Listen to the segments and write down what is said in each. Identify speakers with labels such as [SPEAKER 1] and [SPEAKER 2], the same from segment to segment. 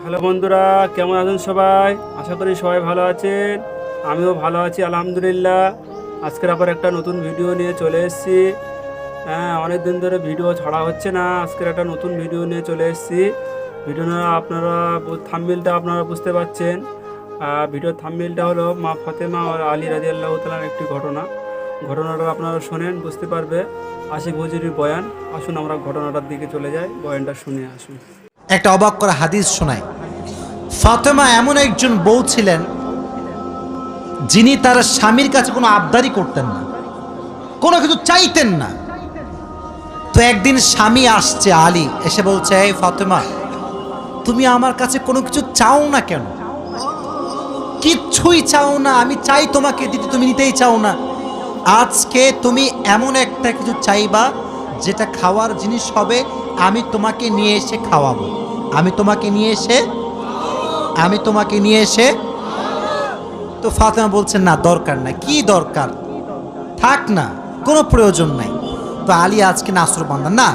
[SPEAKER 1] Hello বন্ধুরা, কেমন আছেন সবাই? আশা করি সবাই ভালো আছেন। আমিও ভালো আছি আলহামদুলিল্লাহ। আজকের আবার একটা নতুন ভিডিও নিয়ে চলে এসেছি। হ্যাঁ, অনেক দিন ধরে ভিডিও ছাড়া হচ্ছে না। আজকের একটা নতুন ভিডিও নিয়ে চলে এসেছি। ভিডিওটা আপনারা থাম্বনেলটা আপনারা বুঝতে পারছেন। ভিডিওর থাম্বনেলটা হলো মা ফাতেমা আর আলী রাদিয়াল্লাহু তাআলার একটি ঘটনাটা আপনারা শোনেন, বুঝতে পারবে আশিক হুজুরির বয়ান। আসুন আমরা ঘটনাটার দিকে চলে যাই, বয়ানটা শুনে আসুন।
[SPEAKER 2] একটা অবাক করা হাদিস শোনায়। ফাতেমা এমন একজন বউ ছিলেন যিনি তার স্বামীর কাছে কোনো আবদারি করতেন না, কোনো কিছু চাইতেন না। তো একদিন স্বামী আসছে, আলী এসে বলছে, এই ফাতেমা, তুমি আমার কাছে কোনো কিছু চাও না কেন? কিচ্ছুই চাও না, আমি চাই তোমাকে দিতে, তুমি নিতেই চাও না। আজকে তুমি এমন একটা কিছু চাইবা যেটা খাওয়ার জিনিস হবে, আমি তোমাকে নিয়ে এসে খাওয়াবো। আমি তোমাকে নিয়ে এসে তো ফাতেমা বলছেন, না দরকার নাই। কি দরকার, থাক না, কোনো প্রয়োজন নাই। তো আলী আজকে নাসর বান্দা, না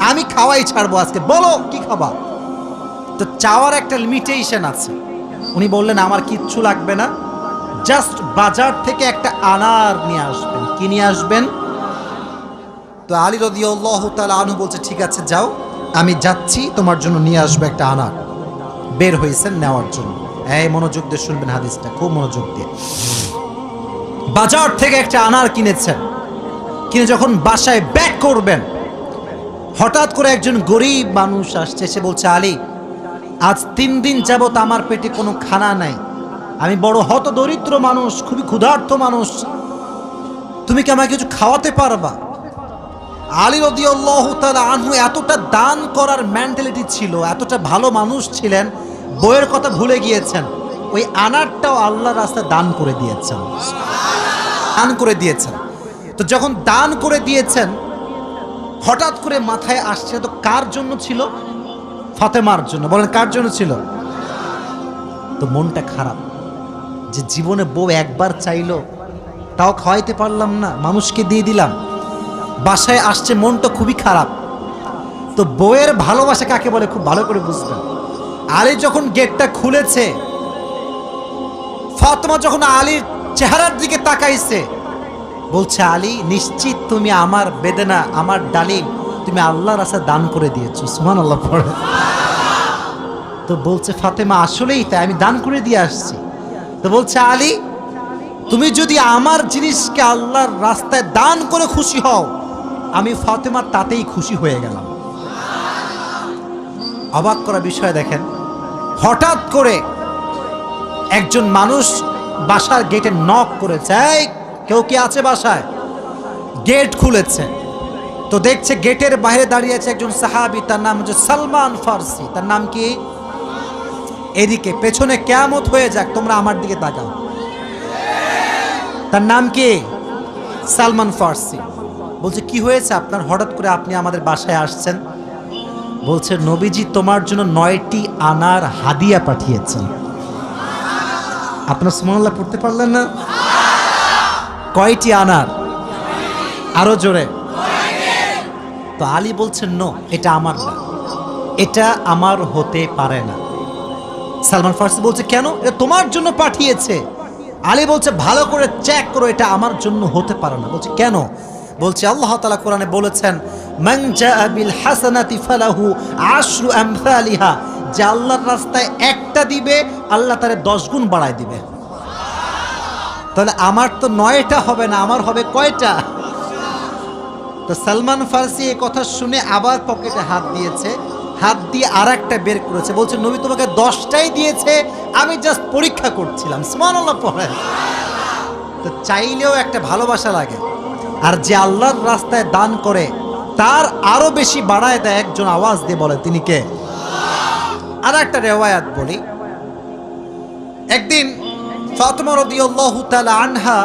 [SPEAKER 2] আমি খাওয়াই ছাড়বো আজকে, বলো কি খাবা। তো চাওয়ার একটা লিমিটেশন আছে। উনি বললেন, আমার কিচ্ছু লাগবে না, জাস্ট বাজার থেকে একটা আনার নিয়ে আসবেন। কি নিয়ে আসবেন? তো আলী রাদিয়াল্লাহু তাআলা আনহু বলছে, ঠিক আছে যাও, আমি যাচ্ছি, তোমার জন্য নিয়ে আসবো একটা আনার। বের হয়েছেন নেওয়ার জন্য। এই মনোযোগ দিয়ে শুনবেন হাদিসটা, খুব মনোযোগ দিয়ে। বাজার থেকে একটা আনার কিনেছেন, কিনে যখন বাসায় ব্যাক করবেন, হঠাৎ করে একজন গরিব মানুষ আসছে, সে বলছে, আলী, আজ 3 দিন যাবত আমার পেটে কোনো খানা নাই, আমি বড় হতদরিদ্র মানুষ, খুবই ক্ষুধার্ত মানুষ, তুমি কি আমাকে কিছু খাওয়াতে পারবা? আলী রাদিয়াল্লাহু তাআলা আনহু এতটা দান করার মেন্টালিটি ছিল, এতটা ভালো মানুষ ছিলেন, বইয়ের কথা ভুলে গিয়েছেন। ওই আনারটাও আল্লাহর রাস্তায় দান করে দিয়েছেন। তো যখন দান করে দিয়েছেন, হঠাৎ করে মাথায় আসছে, তো কার জন্য ছিল? ফাতেমার জন্য। বলেন কার জন্য ছিল? তো মনটা খারাপ যে জীবনে বউ একবার চাইলো, তাও খাওয়াইতে পারলাম না, মানুষকে দিয়ে দিলাম। বাসায় আসছে, মনটা খুবই খারাপ। তো বউয়ের ভালোবাসা কাকে বলে খুব ভালো করে বুঝবেন। আলী যখন গেটটা খুলেছে, ফাতেমা যখন আলীর চেহারার দিকে তাকাইছে, বলছে, আলী, নিশ্চিত তুমি আমার বেদনা, আমার ডালিম তুমি আল্লাহর রাস্তায় দান করে দিয়েছো। সুবহানাল্লাহ পড়ে। তো বলছে ফাতেমা, আসলেই তাই, আমি দান করে দিয়ে আসছি। তো বলছে, আলী, তুমি যদি আমার জিনিসকে আল্লাহর রাস্তায় দান করে খুশি হও, আমি ফাতেমা তাতেই খুশি হয়ে গেলাম। অবাক করা বিষয় দেখেন, হঠাৎ করে একজন মানুষ বাসার গেটে নক করেছে, এই কেউ কি আছে বাসায়? গেট খুলেছে, তো দেখছে গেটের বাইরে দাঁড়িয়ে আছে একজন সাহাবী, তার নাম হচ্ছে সালমান ফারসি। তার নাম কি? এদিকে পেছনে কিয়ামত হয়ে যাক, তোমরা আমার দিকে তাকাও। তার নাম কি? সালমান ফারসি। বলছে, কি হয়েছে আপনার, হঠাৎ করে আপনি আমাদের বাসায় আসছেন? বলছে, নবীজি তোমার জন্য 9টি আনার হাদিয়া পাঠিয়েছেন। আপনার সুবহানাল্লাহ পড়তে পারলেন না? কয়টি আনার? আরো জোরে। তো আলী বলছেন, নো, এটা আমার না, এটা আমার হতে পারে না। সালমান ফারসি বলছে, কেন? এটা তোমার জন্য পাঠিয়েছে। আলী বলছে, ভালো করে চেক করো, এটা আমার জন্য হতে পারে না। বলছে, কেন? বলছে, আল্লাহ তাআলা কোরআনে বলেছেন, মান জাআ বিল হাসানাতি ফালাহু আশরু আমসালিহা, যে আল্লাহর রাস্তায় একটা দিবে, আল্লাহ তারে 10 গুণ বাড়ায় দিবে। তাহলে আমার তো 9টা হবে না, আমার হবে কয়টা? তো সালমান ফারসি এই কথা শুনে আবার পকেটে হাত দিয়েছে, হাত দিয়ে আর একটা বের করেছে, বলছে, নবী তোমাকে 10টাই দিয়েছে, আমি জাস্ট পরীক্ষা করছিলাম। সুবহানাল্লাহ পড়ে। তো চাইলেও একটা ভালোবাসা লাগে, আর যে আল্লাহর রাস্তায় দান করে তার আরো বেশি বাড়ায় দেয়। একজন আওয়াজ দিয়ে বলে, তিনি কে? আর একটা রেওয়ায়াত বলি। একদিন ফাতেমা রাদিয়াল্লাহু তাআলা আনহা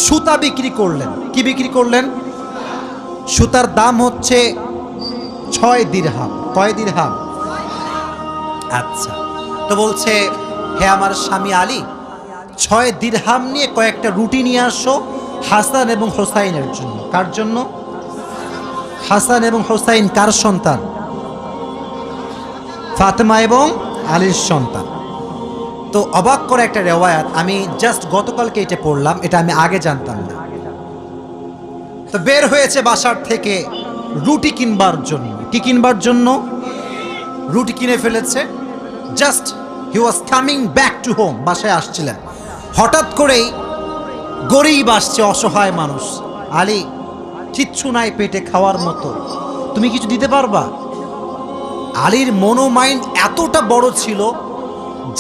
[SPEAKER 2] সুতা বিক্রি করলেন। কি বিক্রি করলেন? সুতার দাম হচ্ছে 6 দিরহাম। কয় দিরহাম? আচ্ছা। তো বলছে, হে আমার স্বামী আলী, 6 দিরহাম নিয়ে কয়েকটা রুটি নিয়ে আসো হাসান এবং হোসাইনের জন্য। কার জন্য? হাসান এবং হোসাইন কার সন্তান? ফাতেমা এবং আলীর সন্তান। তো অবাক করে একটা রেওয়ায়াত, আমি জাস্ট গতকালকে এটা পড়লাম, এটা আমি আগে জানতাম না। তো বের হয়েছে বাসার থেকে রুটি কিনবার জন্য। কি কিনবার জন্য? রুটি কিনে ফেলেছে। Just he was coming back to home, বাসায় আসছিলেন। হঠাৎ করেই গরিব আসছে, অসহায় মানুষ। আলী, কিচ্ছু নাই পেটে খাওয়ার মতো, তুমি কিছু দিতে পারবা? আলীর মনোমাইন্ড এতটা বড় ছিল,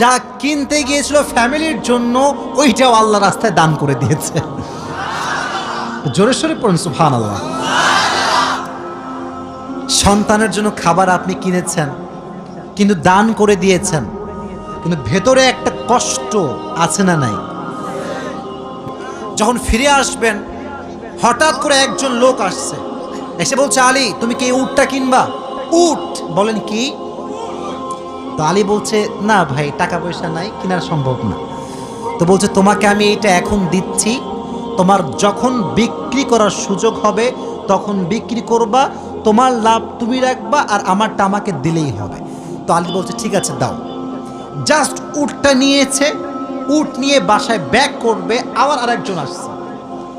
[SPEAKER 2] যা কিনতে গিয়েছিল ফ্যামিলির জন্য ওইটাও আল্লাহ রাস্তায় দান করে দিয়েছে। জোরে সোরে পড়ুন সুবহানাল্লাহ। সন্তানের জন্য খাবার আপনি কিনেছেন, কিন্তু দান করে দিয়েছেন, কিন্তু ভেতরে একটা কষ্ট আছে না নাই? যখন ফিরে আসবেন, হঠাৎ করে একজন লোক আসছে, এসে বলছে, আলী তুমি কি এই উটটা কিনবা? উট? বলেন কি? তো আলী বলছে, না ভাই, টাকা পয়সা নাই, কেনা সম্ভব না। তো বলছে, তোমাকে আমি এইটা এখন দিচ্ছি, তোমার যখন বিক্রি করার সুযোগ হবে তখন বিক্রি করবা, তোমার লাভ তুমি রাখবা, আর আমারটা আমাকে দিলেই হবে। তো আলী বলছে, ঠিক আছে দাও। জাস্ট উটটা নিয়েছে, উট নিয়ে বাসায় ব্যাক করবে, আবার আরেকজন আসছে,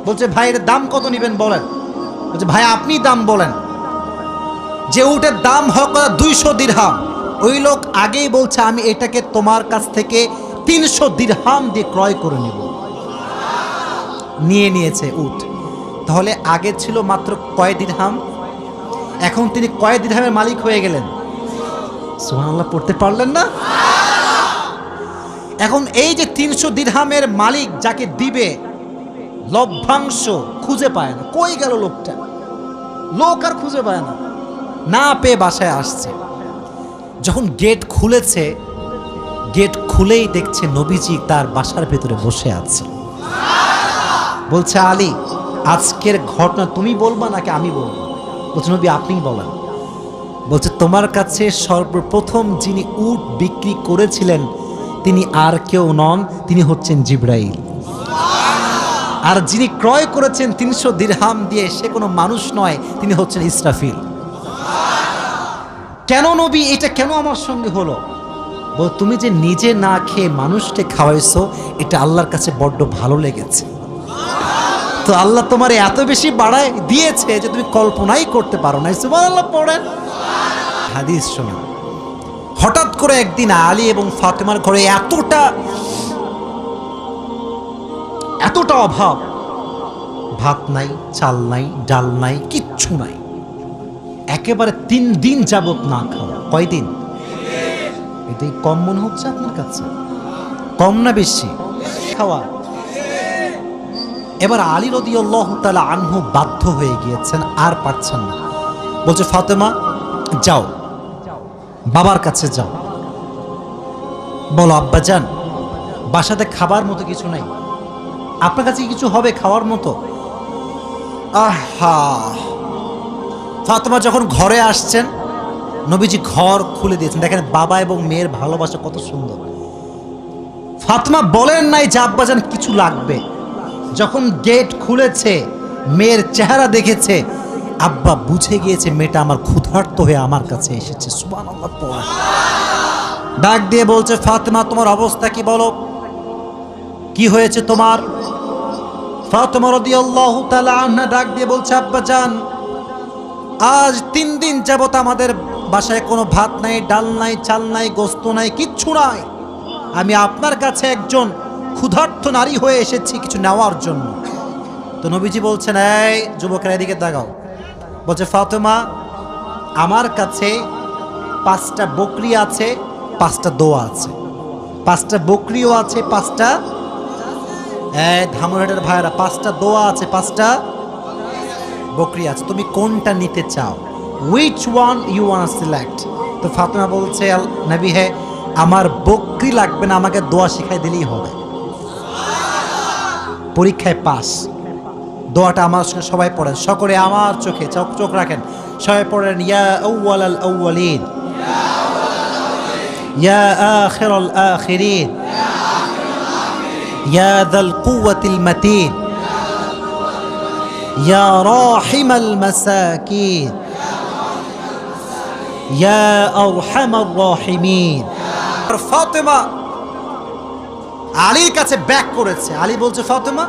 [SPEAKER 2] বলছে, ভাই এর দাম কত নেবেন বলেন? বলছে, ভাই আপনি দাম বলেন। যে উটের দাম হোক 200 দিরহাম, ওই লোক আগেই বলছে, আমি এটাকে তোমার কাছ থেকে 300 দিরহাম দিয়ে ক্রয় করে নেব। নিয়ে নিয়েছে উট। তাহলে আগে ছিল মাত্র কয় দিরহাম, এখন তিনি কয় দিরহামের মালিক হয়ে গেলেন? সুবহানাল্লাহ পড়তে পারলেন না? এখন এই যে 300 দিরহামের মালিক যাকে দিবে, লভ্যাংশ খুঁজে পায় না। কই গেল লোকটা? লোক আর খুঁজে পায় না, না পেয়ে বাসায় আসছে। যখন গেট খুলেছে, গেট খুলেই দেখছে নবীজি তার বাসার ভেতরে বসে আছে। বলছে, আলী আজকের ঘটনা তুমি বলবা নাকি আমি বলবো? বলছে, নবী আপনিই বলেন। বলছে, তোমার কাছে সর্বপ্রথম যিনি উট বিক্রি করেছিলেন তিনি আর কেউ নন, তিনি হচ্ছেন জিবরাইল। আর যিনি ক্রয় করেছেন 300 দিরহাম দিয়ে, সে কোনো মানুষ নয়, তিনি হচ্ছেন ইসরাফিল। কেন নবী, এটা কেন আমার সঙ্গে হলো? বল, তুমি যে নিজে না খেয়ে মানুষকে খাওয়াইছো, এটা আল্লাহর কাছে বড্ড ভালো লেগেছে। তো আল্লাহ তোমার এত বেশি বাড়ায় দিয়েছে যে তুমি কল্পনাই করতে পারো না। সুবহানাল্লাহ পড়েন। হাদিস শোনেন। হঠাৎ করে একদিন আলী এবং ফাতেমার ঘরে এতটা অভাব, ভাত নাই, চাল নাই, ডাল নাই, কিচ্ছু নাই, একেবারে 3 দিন যাবত না খাওয়া। কয়দিন? এটাই কম মনে হচ্ছে আপনার কাছে? কম না বেশি খাওয়া? এবার আলী রাদিয়াল্লাহু তাআলা আনহু বাধ্য হয়ে গিয়েছেন, আর পারছেন না। বলছে, ফাতেমা যাও, বাবার কাছে যাও, বলো আব্বাজান বাসাতে খাবার মতো কিছু নাই, আপনার কাছে কিছু হবে খাওয়ার মতো? আহা! ফাতেমা যখন ঘরে আসছেন, নবীজি ঘর খুলে দিয়েছেন। দেখেন বাবা এবং মেয়ের ভালোবাসা কত সুন্দর। ফাতেমা বলেন নাই যে আব্বাজান কিছু লাগবে। যখন গেট খুলেছে, মেয়ের চেহারা দেখেছে, আব্বা বুঝে গিয়েছে মেয়েটা আমার ক্ষুধার্ত হয়ে আমার কাছে এসেছে। সুবহানাল্লাহ পড়ে ডাক দিয়ে বলছে, ফাতেমা তোমার অবস্থা কি বলো, কি হয়েছে তোমার? ফাতেমা রাদিয়াল্লাহু তাআলা আনহা ডাক দিয়ে বলছে, আব্বাজান আজ 3 দিন যাবত আমাদের বাসায় কোনো ভাত নাই, ডাল নাই, চাল নাই, গোস্ত নাই, কিচ্ছু নাই। আমি আপনার কাছে একজন ক্ষুধার্ত নারী হয়ে এসেছি কিছু নেওয়ার জন্য। তো নবীজি বলছেন, এই যুবকেরা এদিকে তাকাও। বলছে, ফাতেমা আমার কাছে 5টা বকরি আছে, 5টা দোয়া আছে। 5টা বকরিও আছে, 5টা ধামরাটের ভাইরা, 5টা দোয়া আছে, 5টা বকরি আছে। তুমি কোনটা নিতে চাও? Which one you want select? তো ফাতেমা বলছে, নবী হে আমার বকরি লাগবে না, আমাকে দোয়া শিখাই দিলেই হবে। পরীক্ষায় পাস। দোয়াটা আমার সঙ্গে সবাই পড়েন, সকলে আমার চোখে চোখ রাখেন, সবাই পড়েন, ইয়া আউয়ালাল আউয়ালিন, ইয়া আখিরাল আখিরিন, ইয়া যাল কুওয়াতিল মাতিন, ইয়া রাহিমাল মাসাকিন, ইয়া আরহামার রাহিমিন। আর ফাতেমা আলীর কাছে ব্যাক করেছে। আলী বলছে, ফাতেমা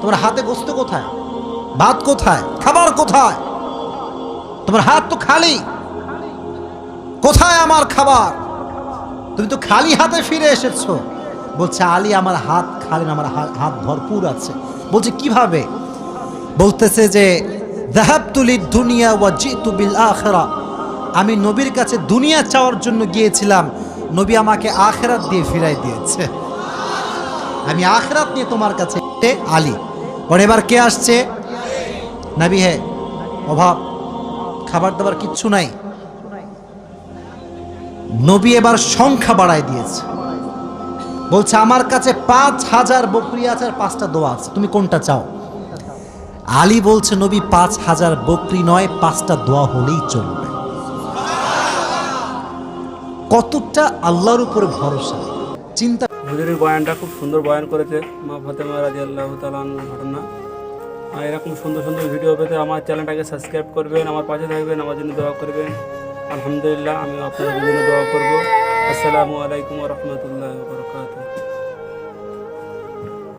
[SPEAKER 2] তোমার হাতে গোস্ত কোথায়, ভাত কোথায়, খাবার কোথায়? তোমার হাত তো খালি, কোথায় আমার খাবার? তুমি তো খালি হাতে ফিরে এসেছো। বলছে, আলী আমার হাত খালি না, আমার হাত ভরপুর আছে। বলছে কিভাবে? বলতেছে যে যাহাবতু লিদ-দুনিয়া ওয়া জিতু বিল আখিরা, আমি নবীর কাছে দুনিয়া চাওয়ার জন্য গিয়েছিলাম, নবী আমাকে আখিরাত দিয়ে ফিরাই দিয়েছে। আমি আখিরাত নিয়ে তোমার কাছে। আলী ওর এবার কে আসছে? নবী হে, অভাব, খাবার দাবার কিচ্ছু নাই। নবী এবার সংখ্যা বাড়ায় দিয়েছে। বলছে, আমার কাছে 5000 বকরি আছে আর 5টা দোয়া আছে, তুমি কোনটা চাও? আলী বলছে, নবী 5000 বকরি নয়, 5টা দোয়া হলেই চলবে। কতটা আল্লাহর উপরে ভরসা, চিন্তা।
[SPEAKER 1] হুজুরের বয়ানটা খুব সুন্দর বয়ান করেছে, মা ফাতেমা রাদিয়াল্লাহু তাআলা আনহার ঘটনা। আর এরকম সুন্দর সুন্দর ভিডিও পেতে আমার চ্যানেলটাকে সাবস্ক্রাইব করবেন, আমার পাশে থাকবেন, আমার জন্য দোয়া করবেন। আলহামদুলিল্লাহ, আমি আপনাদের জন্য দোয়া করব। আসসালামু আলাইকুম ওয়া রাহমাতুল্লাহি ওয়া বারাকাতুহু।